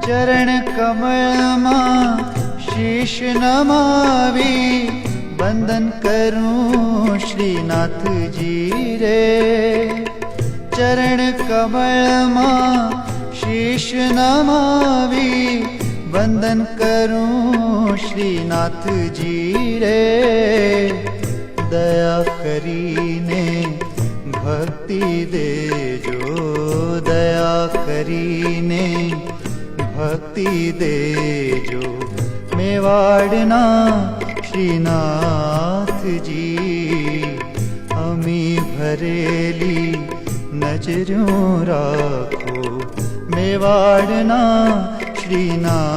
ચરણ કમળમાં શીશ નમાવી વંદન કરું શ્રીનાથજી રે. ચરણ કમળમાં શીશ નમાવી વંદન કરું શ્રીનાથજી રે. દયા કરીને ભક્તિ દેજો, દયા કરીને ભક્તિ દેજો. મેવાડના શ્રીનાથજી અમી ભરેલી નજરું રાખો. મેવાડના શ્રીનાથજી